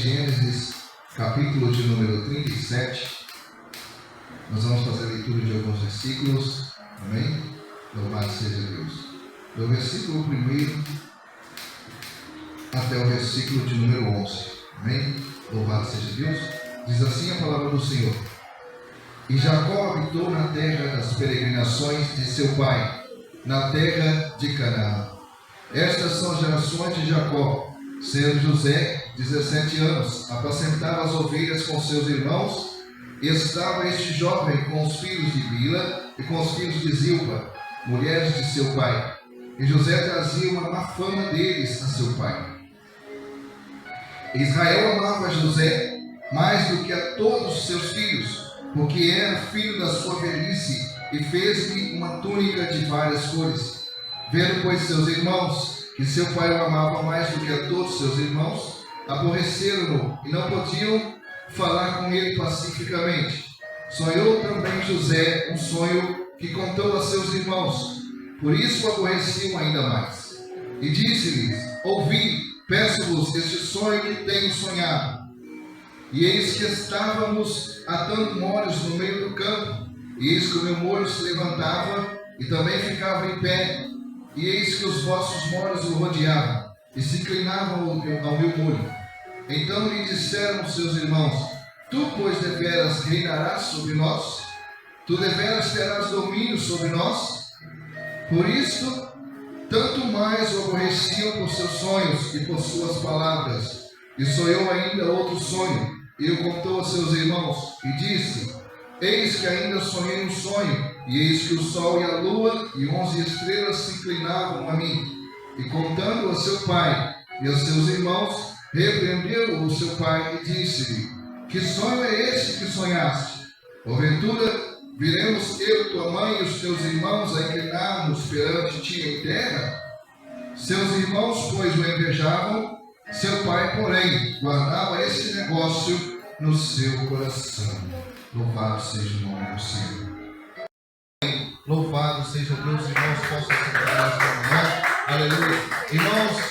Gênesis, capítulo de número 37. Nós vamos fazer a leitura de alguns versículos. Amém? Louvado seja Deus. Do versículo 1 até o versículo de número 11. Amém? Louvado seja Deus. Diz assim a palavra do Senhor. E Jacó habitou na terra das peregrinações de seu pai, na terra de Canaã. Estas são as gerações de Jacó. Sendo José 17 anos, apacentava as ovelhas com seus irmãos, e estava este jovem com os filhos de Bila e com os filhos de Zilpa, mulheres de seu pai. E José trazia uma má fama deles a seu pai. Israel amava José mais do que a todos os seus filhos, porque era filho da sua velhice, e fez-lhe uma túnica de várias cores. Vendo, pois, seus irmãos que seu pai o amava mais do que a todos seus irmãos, aborreceram-no e não podiam falar com ele pacificamente. Sonhou também José um sonho que contou a seus irmãos, por isso o aborreciam ainda mais. E disse-lhes: ouvi, peço-vos este sonho que tenho sonhado. E eis que estávamos atando molhos no meio do campo, e eis que o meu molho se levantava e também ficava em pé, e eis que os vossos molhos o rodeavam, e se inclinavam ao meu molho. Então lhe disseram seus irmãos: tu, pois, deveras reinarás sobre nós? Tu deveras terás domínio sobre nós? Por isto, tanto mais o aborreciam por seus sonhos e por suas palavras. E sonhou ainda outro sonho, e o contou a seus irmãos, e disse: eis que ainda sonhei um sonho, e eis que o sol e a lua e 11 estrelas se inclinavam a mim. E contando a seu pai e a seus irmãos, repreendeu o seu pai e disse-lhe: que sonho é esse que sonhaste? Porventura, viremos eu, tua mãe e os teus irmãos a inclinar-nos perante ti em terra? Seus irmãos, pois, o invejavam, seu pai, porém, guardava este negócio no seu coração. Louvado seja o nome do Senhor. Louvado seja Deus, irmãos, possam sentar nesta manhã. Aleluia. Irmãos,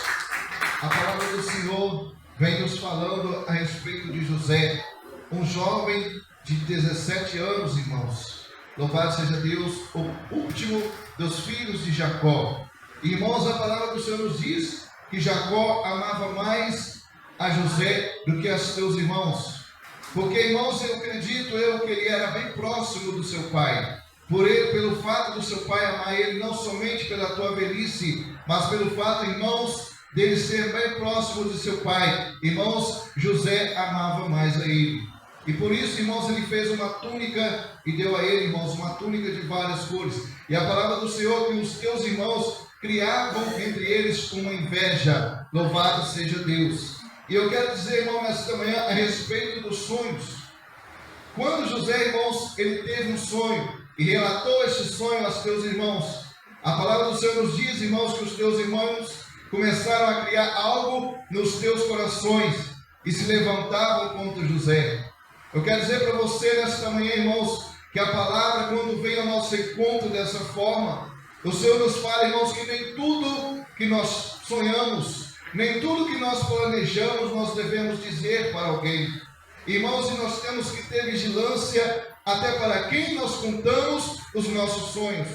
a palavra do Senhor vem nos falando a respeito de José, um jovem de 17 anos, irmãos. Louvado seja Deus, o último dos filhos de Jacó. Irmãos, a palavra do Senhor nos diz que Jacó amava mais a José do que a seus irmãos. Porque, irmãos, eu acredito que ele era bem próximo do seu pai. Pelo fato do seu pai amar ele, não somente pela tua velhice, mas pelo fato, irmãos, dele ser bem próximo do seu pai. Irmãos, José amava mais a ele. E por isso, irmãos, ele fez uma túnica e deu a ele, irmãos, uma túnica de várias cores. E a palavra do Senhor que os teus irmãos criavam entre eles uma inveja. Louvado seja Deus. E eu quero dizer, irmão, nesta manhã, a respeito dos sonhos. Quando José, irmãos, ele teve um sonho e relatou este sonho aos teus irmãos, a palavra do Senhor nos diz, irmãos, que os teus irmãos começaram a criar algo nos teus corações e se levantavam contra José. Eu quero dizer para você nesta manhã, irmãos, que a palavra, quando vem ao nosso encontro dessa forma, o Senhor nos fala, irmãos, que nem tudo que nós sonhamos, nem tudo que nós planejamos, nós devemos dizer para alguém. Irmãos, e nós temos que ter vigilância até para quem nós contamos os nossos sonhos,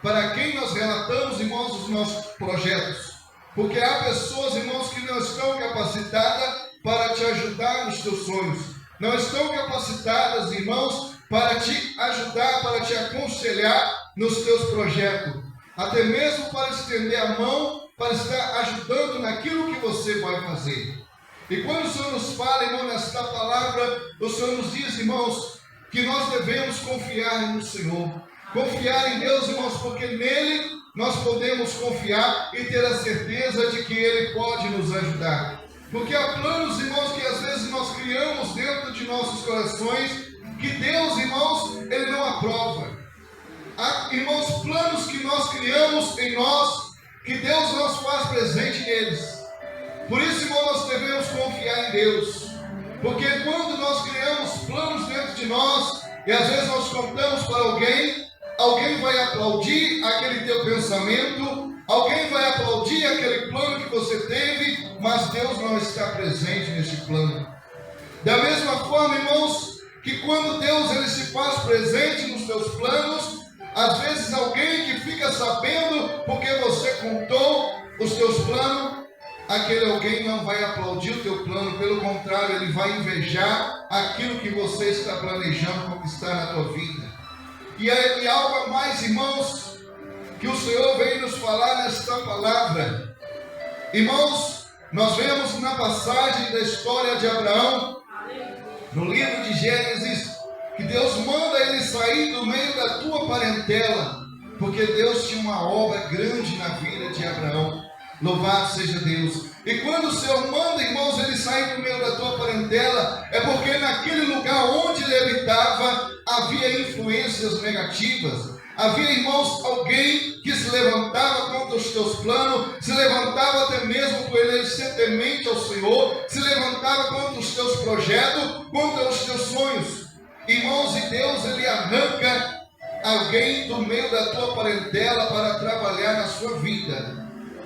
para quem nós relatamos, irmãos, os nossos projetos. Porque há pessoas, irmãos, que não estão capacitadas para te ajudar nos teus sonhos. Não estão capacitadas, irmãos, para te ajudar, para te aconselhar nos teus projetos. Até mesmo para estender a mão, para estar ajudando naquilo que você vai fazer. E quando o Senhor nos fala, irmão, nesta palavra, o Senhor nos diz, irmãos, que nós devemos confiar no Senhor. Confiar em Deus, irmãos, porque nele nós podemos confiar e ter a certeza de que Ele pode nos ajudar. Porque há planos, irmãos, que às vezes nós criamos dentro de nossos corações, que Deus, irmãos, Ele não aprova. Há, irmãos, planos que nós criamos em nós, que Deus nos faz presente neles. Por isso, irmão, nós devemos confiar em Deus. Porque quando nós criamos planos dentro de nós, e às vezes nós contamos para alguém, alguém vai aplaudir aquele teu pensamento, alguém vai aplaudir aquele plano que você teve, mas Deus não está presente neste plano. Da mesma forma, irmãos, que quando Deus ele se faz presente nos teus planos, às vezes alguém que fica sabendo porque você contou os teus planos, aquele alguém não vai aplaudir o teu plano, pelo contrário, ele vai invejar aquilo que você está planejando conquistar na tua vida. E algo a mais, irmãos, que o Senhor veio nos falar nesta palavra. Irmãos, nós vemos na passagem da história de Abraão, no livro de Gênesis, que Deus manda ele sair do meio da tua parentela, porque Deus tinha uma obra grande na vida de Abraão. Louvado seja Deus. E quando o Senhor manda, irmãos, ele sair do meio da tua parentela, é porque naquele lugar onde ele habitava, havia influências negativas. Havia, irmãos, alguém que se levantava contra os teus planos, se levantava até mesmo por ele ser temente ao Senhor, se levantava contra os teus projetos, contra os teus sonhos. Irmãos, e Deus, ele arranca alguém do meio da tua parentela para trabalhar na sua vida.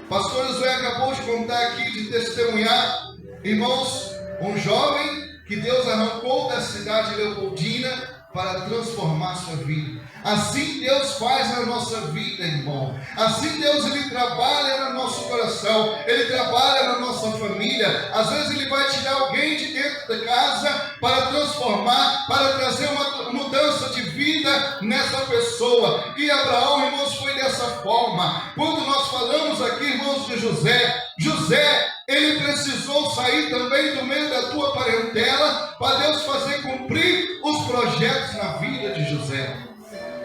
Pastor José acabou de contar aqui, de testemunhar, irmãos, um jovem que Deus arrancou da cidade de Leopoldina para transformar a sua vida. Assim Deus faz na nossa vida, irmão. Assim Deus ele trabalha no nosso coração, ele trabalha na nossa família. Às vezes ele vai tirar alguém de dentro da casa para transformar, para trazer uma mudança de vida nessa pessoa. E Abraão, irmãos, foi dessa forma. Quando nós falamos aqui, irmãos, de José, ele precisou sair também do meio da tua parentela para Deus fazer cumprir os projetos na vida de José.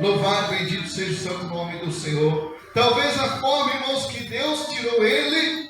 Louvado, bendito seja o santo nome do Senhor. Talvez a forma, irmãos, que Deus tirou ele,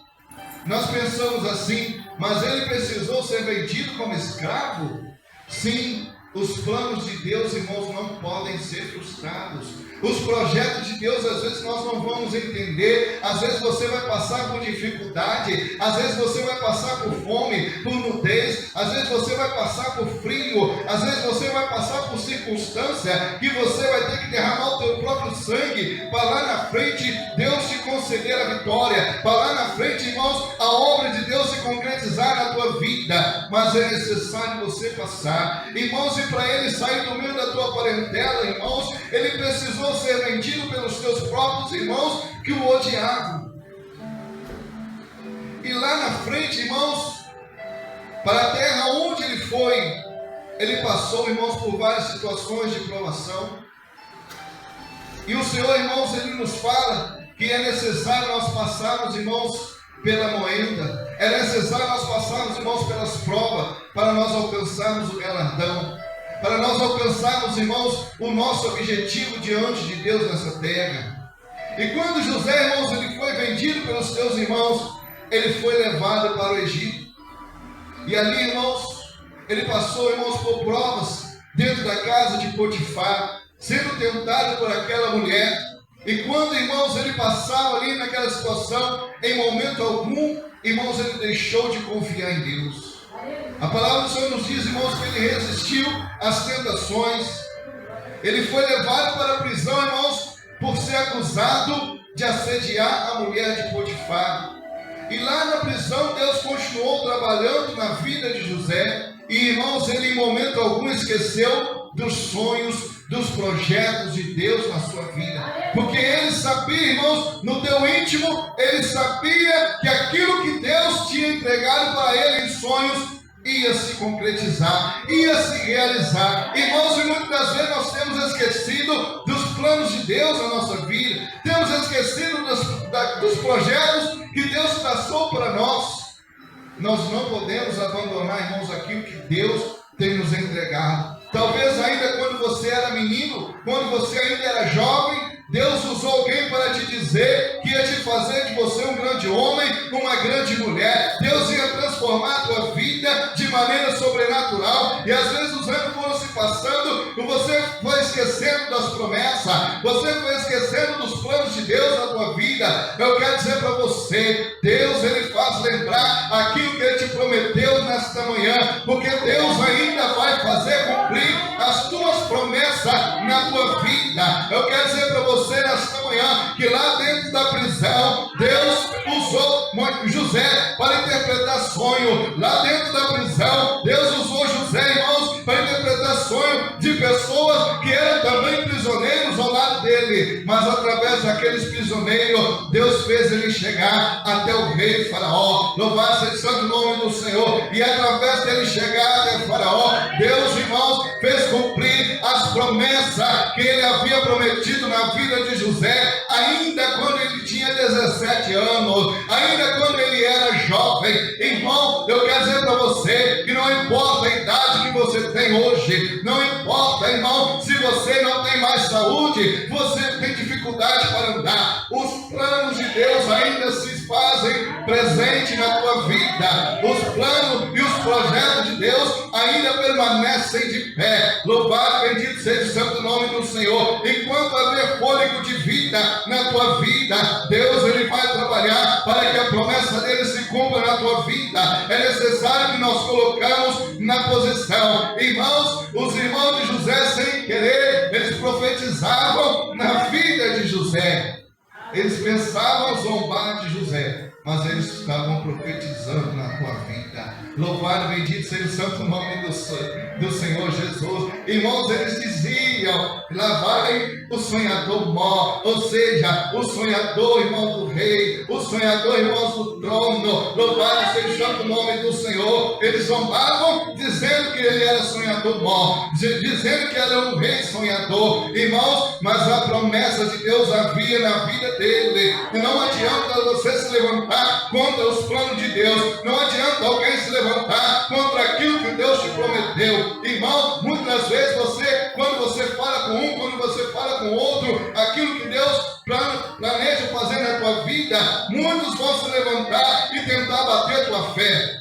nós pensamos assim, mas ele precisou ser vendido como escravo? Sim, os planos de Deus, irmãos, não podem ser frustrados. Os projetos de Deus, às vezes nós não vamos entender, às vezes você vai passar por dificuldade, às vezes você vai passar por fome, por nudez, às vezes você vai passar por frio, às vezes você vai passar por circunstância que você vai ter que derramar o teu próprio sangue, para lá na frente Deus te conceder a vitória, para lá na frente, irmãos, a obra de Deus se concretizar na tua vida, mas é necessário você passar, irmãos, e para ele sair do meio da tua parentela, irmãos, ele precisou ser vendido pelos teus próprios irmãos que o odiavam. E lá na frente, irmãos, para a terra onde ele foi, ele passou, irmãos, por várias situações de provação. E o Senhor, irmãos, ele nos fala que é necessário nós passarmos, irmãos, pela moenda. É necessário nós passarmos, irmãos, pelas provas, para nós alcançarmos o galardão, para nós alcançarmos, irmãos, o nosso objetivo diante de Deus nessa terra. E quando José, irmãos, ele foi vendido pelos seus irmãos, ele foi levado para o Egito. E ali, irmãos, ele passou, irmãos, por provas dentro da casa de Potifar, sendo tentado por aquela mulher. E quando, irmãos, ele passava ali naquela situação, em momento algum, irmãos, ele deixou de confiar em Deus. A palavra do Senhor nos diz, irmãos, que ele resistiu às tentações. Ele foi levado para a prisão, irmãos, por ser acusado de assediar a mulher de Potifar. E lá na prisão, Deus continuou trabalhando na vida de José. E, irmãos, ele em momento algum esqueceu dos sonhos, dos projetos de Deus na sua vida. Porque ele sabia, irmãos, no teu íntimo, ele sabia que aquilo que Deus tinha entregado para ele em sonhos ia se concretizar, ia se realizar. Irmãos, e muitas das vezes nós temos esquecido dos planos de Deus na nossa vida, temos esquecido dos projetos que Deus traçou para nós. Nós não podemos abandonar, irmãos, aquilo que Deus tem nos entregado. Talvez ainda quando você era menino, quando você ainda era jovem, Deus usou alguém para te dizer que ia te fazer de você um grande homem, uma grande mulher. Deus ia transformar a tua vida de maneira sobrenatural. E às vezes os anos foram se passando e você foi esquecendo das promessas, você foi esquecendo dos planos de Deus na tua vida. Eu quero dizer para você, Deus, ele faz lembrar aquilo que ele te prometeu nesta manhã, porque Deus ainda vai fazer cumprir as tuas promessas na tua vida. Eu quero dizer para você nesta manhã que lá dentro da prisão Deus usou José para interpretar sonho. Lá dentro da prisão Deus usou dele, mas através daqueles prisioneiros, Deus fez ele chegar até o rei Faraó. Louvado seja o santo nome do Senhor. E através dele chegar até Faraó, Deus, irmãos, fez cumprir as promessas que ele havia prometido na vida de José, ainda quando ele tinha 17 anos, ainda quando ele era jovem. Irmão, eu quero dizer para você que não importa a idade que você tem hoje, não importa, irmão, se você não tem mais saúde, você tem dificuldade para andar, os planos de Deus ainda se fazem presente na tua vida, os planos e os projetos de Deus ainda permanecem de pé. Louvado, bendito seja o santo nome do Senhor. Enquanto haver fôlego de vida na tua vida, Deus ele vai trabalhar para que a promessa dele se cumpra na tua vida. É necessário que nós colocamos na posição. Irmãos, os irmãos de José, sem querer, eles profetizavam na vida de José. Eles pensavam zombar de José, mas eles estavam profetizando na tua vida. Louvado, bendito seja o santo nome do Senhor Jesus. Irmãos, eles diziam: lá vai o sonhador mó, ou seja, o sonhador, irmão do rei, o sonhador, irmãos do trono. Louvado seja o santo nome do Senhor. Eles zombavam dizendo que ele era sonhador mó, dizendo que era um rei sonhador. Irmãos, mas a promessa de Deus havia na vida dele. E não adianta você se levantar contra os planos de Deus, não adianta alguém se levantar contra aquilo que Deus te prometeu. Irmão, muitas vezes quando você fala com um, quando você fala com outro, aquilo que Deus planeja fazer na tua vida, muitos vão se levantar e tentar bater tua fé.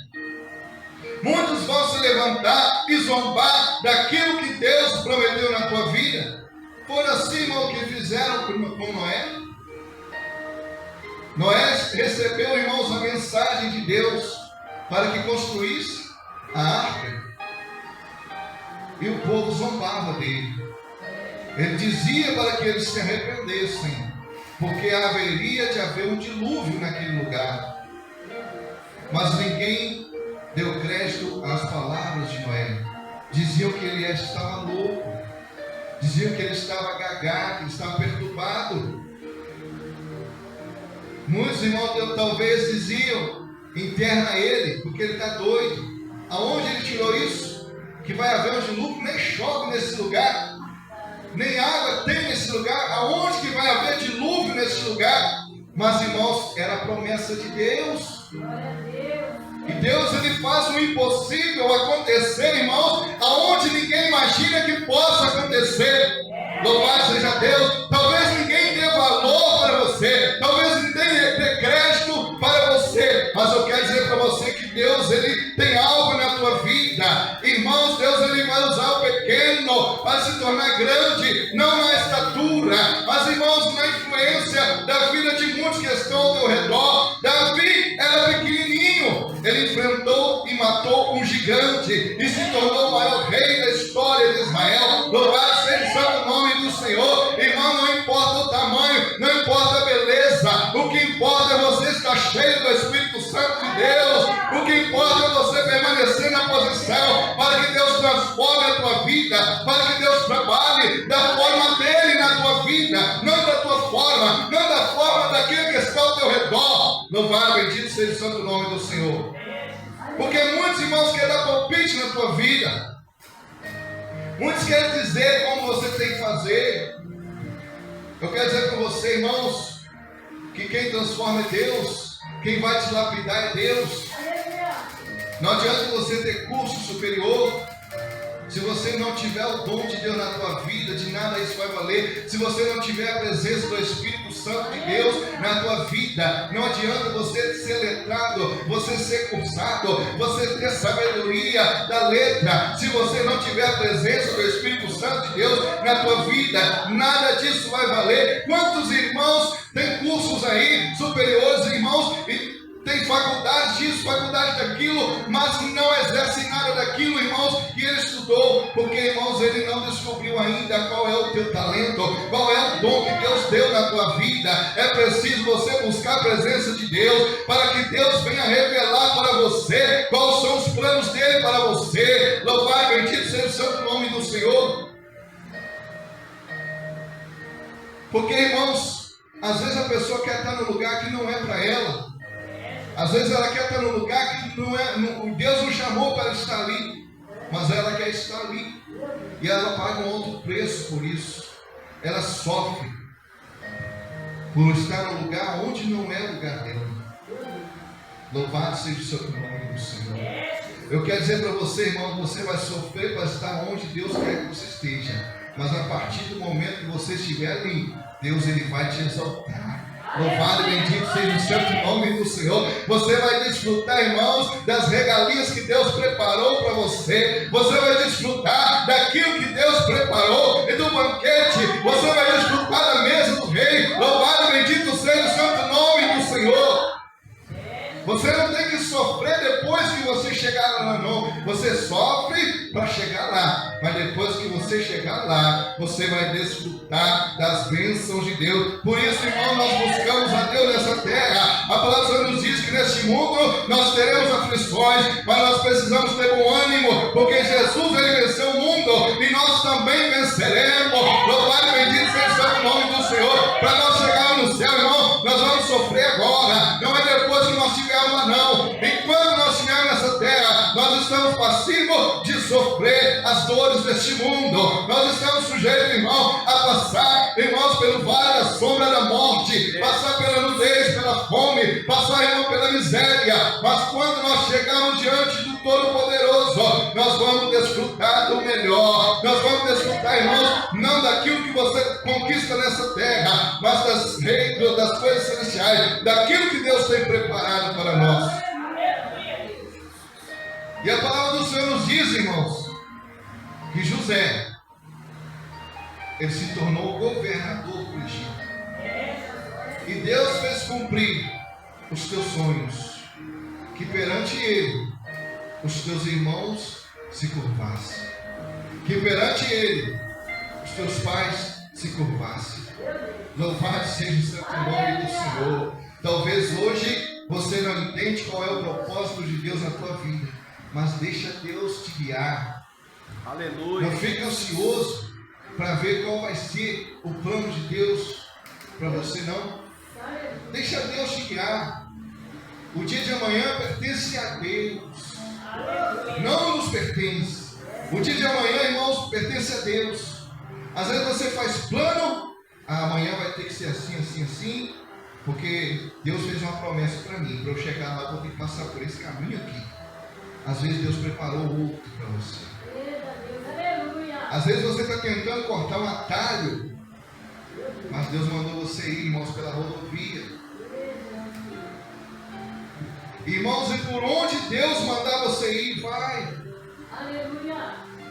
Muitos vão se levantar e zombar daquilo que Deus prometeu na tua vida. Foi assim, irmão, que fizeram com Noé. Noé recebeu, irmãos, a mensagem de Deus para que construísse a arca. E o povo zombava dele. Ele dizia para que eles se arrependessem, porque haveria de haver um dilúvio naquele lugar. Mas ninguém deu crédito às palavras de Noé. Diziam que ele estava louco, diziam que ele estava gagá, que ele estava perturbado. Muitos irmãos talvez diziam: enterra ele, porque ele está doido. Aonde ele tirou isso? Que vai haver um dilúvio, nem chove nesse lugar, nem água tem nesse lugar. Aonde que vai haver dilúvio nesse lugar? Mas, irmãos, era a promessa de Deus. E Deus ele faz o impossível acontecer, irmãos, aonde ninguém imagina que possa acontecer. Louvado seja Deus. Talvez ninguém dê valor para você, talvez ninguém dê crédito para você, mas eu quero dizer para você que Deus ele tem algo na tua vida. Irmãos, Deus ele vai usar o pequeno para se tornar grande, não na estatura, mas, irmãos, na influência da vida de muitos que estão ao teu redor. Davi era pequenininho, ele enfrentou e matou um gigante e se tornou o maior rei da história de Israel. Louvado seja o santo nome do Senhor. Irmão, não importa o tamanho, não importa a beleza, o que importa é você estar cheio do Espírito Santo de Deus. O que importa é você permanecer na posição para que Deus transforme a tua vida, para que Deus trabalhe da forma dele na tua vida, não da tua forma, não da forma daquele que está ao teu redor. Louvado, bendito seja o santo nome do Senhor. Porque muitos irmãos querem dar palpite na tua vida, muitos querem dizer como você tem que fazer. Eu quero dizer para você, irmãos, que quem transforma é Deus, quem vai te lapidar é Deus. Não adianta você ter curso superior, se você não tiver o dom de Deus na tua vida, de nada isso vai valer. Se você não tiver a presença do Espírito Santo de Deus na tua vida, não adianta você ser letrado, você ser cursado, você ter sabedoria da letra. Se você não tiver a presença do Espírito Santo de Deus na tua vida, nada disso vai valer. Quantos irmãos têm cursos aí superiores, irmãos, e tem faculdade disso, faculdade daquilo, mas não exerce nada daquilo, irmãos, que ele estudou, porque, irmãos, ele não descobriu ainda qual é o teu talento, qual é o dom que Deus deu na tua vida. É preciso você buscar a presença de Deus, para que Deus venha revelar para você quais são os planos dele para você. Louvado, bendito seja o santo nome do Senhor. Porque, irmãos, às vezes a pessoa quer estar num lugar que não é para ela. Às vezes ela quer estar num lugar que não é, Deus não chamou para estar ali, mas ela quer estar ali. E ela paga um outro preço por isso. Ela sofre por estar num lugar onde não é o lugar dela. Louvado seja o seu nome do Senhor. Eu quero dizer para você, irmão, que você vai sofrer para estar onde Deus quer que você esteja. Mas a partir do momento que você estiver ali, Deus ele vai te exaltar. Louvado e bendito seja o santo nome do Senhor. Você vai desfrutar, irmãos, das regalias que Deus preparou para você. Você vai desfrutar daquilo que Deus preparou e do banquete. Você vai desfrutar da mesa do rei. Louvado e bendito seja o santo nome do Senhor. Você não tem que sofrer depois que você chegar lá, não. Você sofre para chegar lá. Mas depois que você chegar lá, você vai desfrutar das bênçãos de Deus. Por isso, irmão, nós buscamos a Deus nessa terra. A palavra nos diz que neste mundo nós teremos aflições, mas nós precisamos ter bom ânimo, porque Jesus ele venceu o mundo e nós também venceremos. Louvado e bendito seja o nome do Senhor. Para nós chegarmos no céu, irmão, nós vamos sofrer agora. Não é depois que nós estivermos lá, não. Enquanto nós estivermos nessa terra, nós estamos passivos de sofrer as dores deste mundo. Nós estamos sujeitos, irmão, a passar, irmãos, pelo vale da sombra da morte, passar pela nudez, pela fome, passar, irmão, pela miséria. Mas quando nós chegamos diante do Todo-Poderoso, nós vamos desfrutar do melhor. Nós vamos desfrutar, irmãos, não daquilo que você conquista nessa terra, mas das coisas celestiais, daquilo que Deus tem preparado para nós. E a palavra do Senhor nos diz, irmãos, que José, ele se tornou governador do Egito. E Deus fez cumprir os teus sonhos, que perante ele os teus irmãos se curvassem, que perante ele os teus pais se curvassem. Louvado seja o santo nome do Senhor. Talvez hoje você não entende qual é o propósito de Deus na tua vida, mas deixa Deus te guiar. Aleluia. Não fique ansioso para ver qual vai ser o plano de Deus para você, não. Deixa Deus te guiar. O dia de amanhã pertence a Deus, não nos pertence. O dia de amanhã, irmãos, pertence a Deus. Às vezes você faz plano, amanhã vai ter que ser assim, assim, assim, porque Deus fez uma promessa para mim. Para eu chegar lá, vou ter que passar por esse caminho aqui. Às vezes Deus preparou outro para você. Às vezes você está tentando cortar um atalho, mas Deus mandou você ir, irmãos, pela rodovia. Irmãos, e por onde Deus mandar você ir, vai.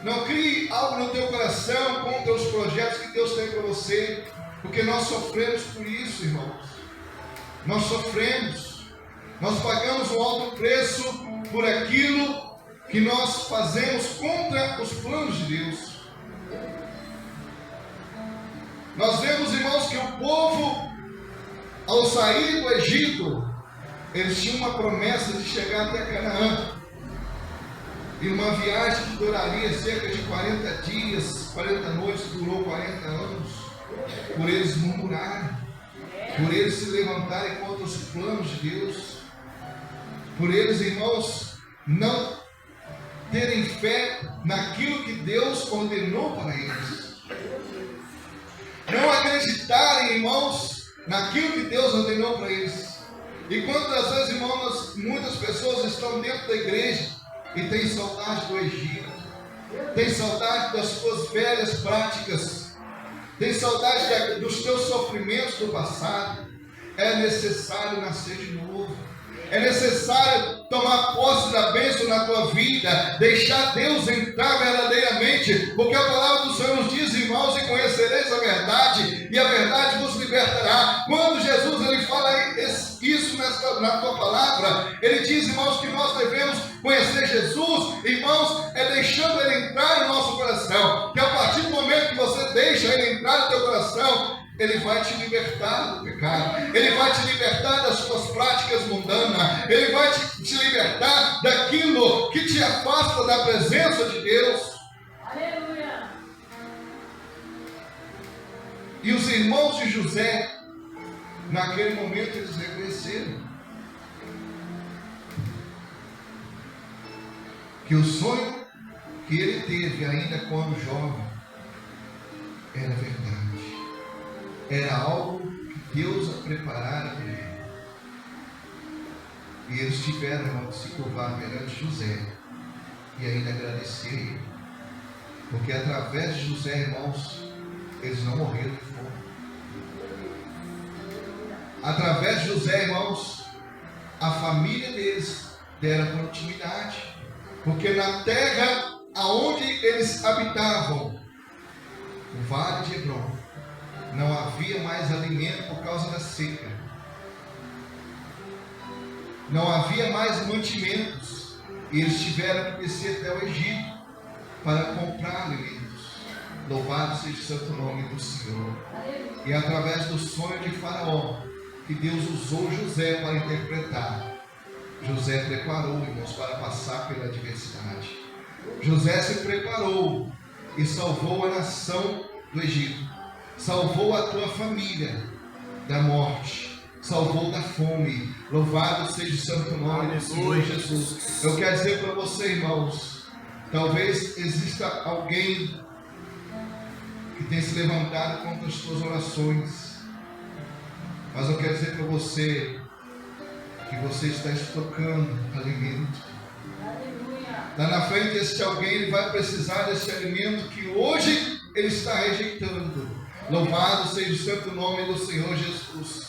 Não crie algo no teu coração contra os projetos que Deus tem para você, porque nós sofremos por isso, irmãos. Nós sofremos. Nós pagamos um alto preço por aquilo que nós fazemos contra os planos de Deus. Nós vemos, irmãos, que o povo, ao sair do Egito, eles tinham uma promessa de chegar até Canaã. E uma viagem que duraria cerca de 40 dias, 40 noites, durou 40 anos. Por eles murmurarem, por eles se levantarem contra os planos de Deus, por eles, irmãos, não terem fé naquilo que Deus ordenou para eles. Não acreditarem, irmãos, naquilo que Deus ordenou para eles. E quantas vezes, irmãos, muitas pessoas estão dentro da igreja e têm saudade do Egito, têm saudade das suas velhas práticas, têm saudade dos teus sofrimentos do passado. É necessário nascer de novo. É necessário tomar posse da bênção na tua vida, deixar Deus entrar verdadeiramente, porque a palavra do Senhor nos diz, irmãos, e conhecereis a verdade, e a verdade vos libertará. Quando Jesus ele fala isso na tua palavra, ele diz, irmãos, que nós devemos conhecer Jesus, irmãos, é deixando ele entrar no nosso coração, que a partir do momento que você deixa ele entrar no teu coração, ele vai te libertar do pecado, ele vai te libertar das suas práticas mundanas, ele vai te libertar daquilo que te afasta da presença de Deus. Aleluia. E os irmãos de José, naquele momento, eles reconheceram que o sonho que ele teve ainda quando jovem era verdade. Era algo que Deus preparara para ele. E eles tiveram, irmão, de se curvar perante José e ainda agradecer a ele. Porque através de José, irmãos, eles não morreram de fome. Através de José, irmãos, a família deles deram continuidade. Porque na terra aonde eles habitavam, o vale de Hebron, não havia mais alimento por causa da seca. Não havia mais mantimentos. E eles tiveram que descer até o Egito para comprar alimentos. Louvado seja o santo nome do Senhor. E através do sonho de Faraó, que Deus usou José para interpretar, José preparou, irmãos, para passar pela adversidade. José se preparou e salvou a nação do Egito. Salvou a tua família da morte. Salvou da fome. Louvado seja o santo nome do Senhor Jesus. Eu quero dizer para você, irmãos, talvez exista alguém que tem se levantado contra as suas orações, mas eu quero dizer para você que você está estocando alimento. Lá na frente, esse alguém, ele vai precisar desse alimento que hoje ele está rejeitando. Louvado seja o santo nome do Senhor Jesus.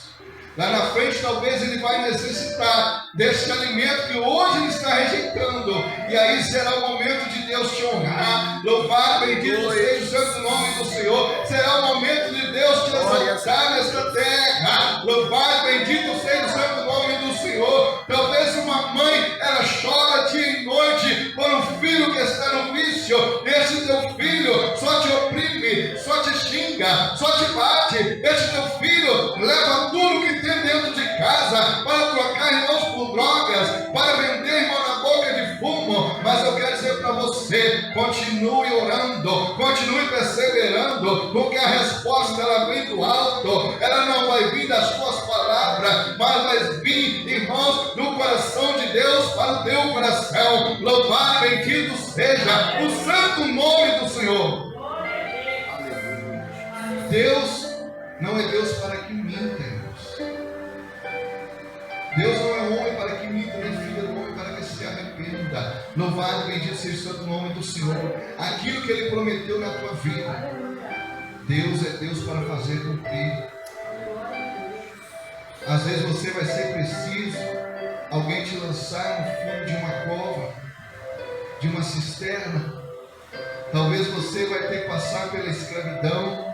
Lá na frente, talvez ele vai necessitar desse alimento que hoje ele está rejeitando. E aí será o momento de Deus te honrar. Louvado, bendito seja o santo nome do Senhor. Será o momento de Deus te exaltar nesta terra. Louvado, bendito seja o santo nome do Senhor. Talvez uma mãe, ela chora dia e noite por um filho que está no vício. Esse teu filho só te oprime, só te xinga, só te bate. Esse teu filho leva tudo que tem dentro de casa para trocar irmãos por drogas, para vender irmão na boca de fumo. Mas eu quero dizer para você, continue orando, continue perseverando, porque a resposta ela vem do alto. Ela não vai vir das tuas palavras, mas vai vir, irmãos, do coração de Deus para o teu coração. Louvado, bendito seja o santo nome do Senhor. Deus não é Deus para que minta, irmãos. Deus não é homem para que minta, nem filho do homem para que se arrependa. Louvado, bendito seja o santo nome do Senhor. Aquilo que Ele prometeu na tua vida, Deus é Deus para fazer cumprir. Às vezes você vai ser preciso alguém te lançar no fundo de uma cova, de uma cisterna. Talvez você vai ter que passar pela escravidão.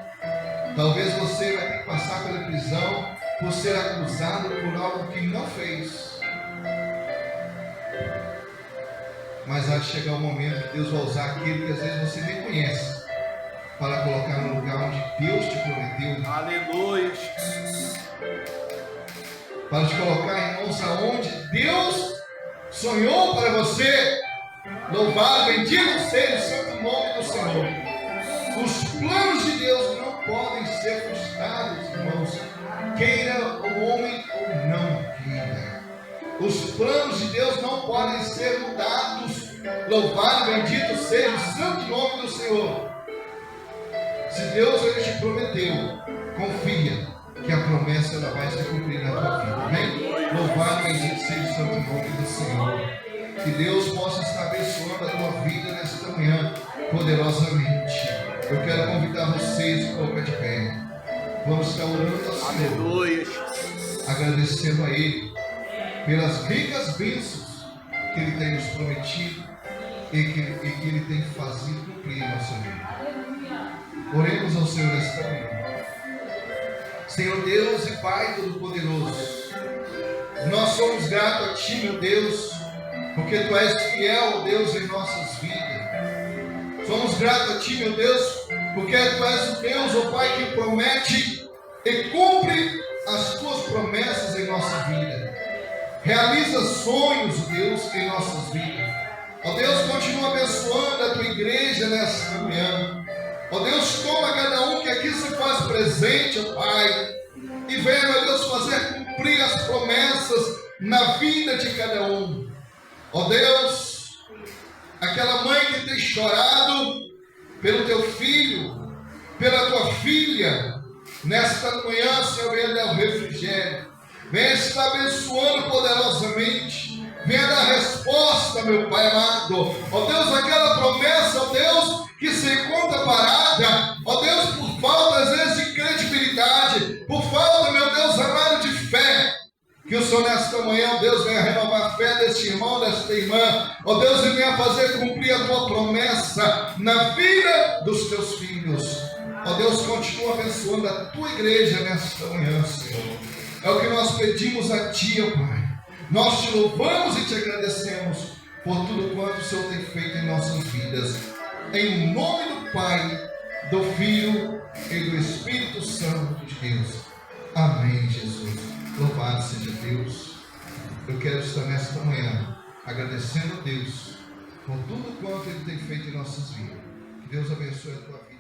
Talvez você vai ter que passar pela prisão por ser acusado por algo que não fez. Mas há de chegar um momento que Deus vai usar aquilo que às vezes você nem conhece para colocar no lugar onde Deus te prometeu. Aleluia. Para te colocar, irmãos, aonde Deus sonhou para você. Louvado, bendito seja o santo nome do Senhor. Os planos de Deus não podem ser frustrados, irmãos, queira o homem ou não queira. Os planos de Deus não podem ser mudados. Louvado, bendito seja o santo nome do Senhor. Se Deus ele te prometeu, confia que a promessa ela vai se cumprir na tua vida. Amém? Louvado, bendito seja o santo nome do Senhor. Que Deus possa estar abençoando a tua vida nesta manhã poderosamente. Eu quero convidar vocês a colocar de pé. Vamos estar orando ao Senhor. Aleluia. Agradecendo a Ele pelas ricas bênçãos que Ele tem nos prometido e que Ele tem fazido cumprir em nossa vida. Oremos ao Senhor nesta manhã. Senhor Deus e Pai Todo-Poderoso, nós somos gratos a Ti, meu Deus, porque Tu és fiel, Deus, em nossas vidas. Somos gratos a Ti, meu Deus, porque Tu és o Deus, ó Pai, que promete e cumpre as Tuas promessas em nossa vida. Realiza sonhos, Deus, em nossas vidas. Ó Deus, continua abençoando a Tua igreja nesta manhã. Ó Deus, toma cada um que aqui se faz presente, ó Pai, e venha, ó Deus, fazer cumprir as promessas na vida de cada um. Ó Deus, aquela mãe que tem chorado pelo teu filho, pela tua filha, nesta manhã, Senhor, venha dar o refrigério, venha estar abençoando poderosamente, venha dar resposta, meu Pai amado. Ó Deus, aquela promessa, ó Deus, que se encontra parada, ó Deus, por falta às vezes de credibilidade, por falta, meu Deus amado, de fé, que o Senhor nesta manhã, ó Deus, venha renovar a fé deste irmão, desta irmã, ó Deus, e venha fazer cumprir a tua promessa na vida dos teus filhos. Ó Deus, continua abençoando a tua igreja nesta manhã, Senhor. É o que nós pedimos a ti, ó Pai. Nós te louvamos e te agradecemos por tudo quanto o Senhor tem feito em nossas vidas. Em nome do Pai, do Filho e do Espírito Santo de Deus. Amém, Jesus. Louvado seja Deus. Eu quero estar nesta manhã agradecendo a Deus por tudo quanto Ele tem feito em nossas vidas. Que Deus abençoe a tua vida.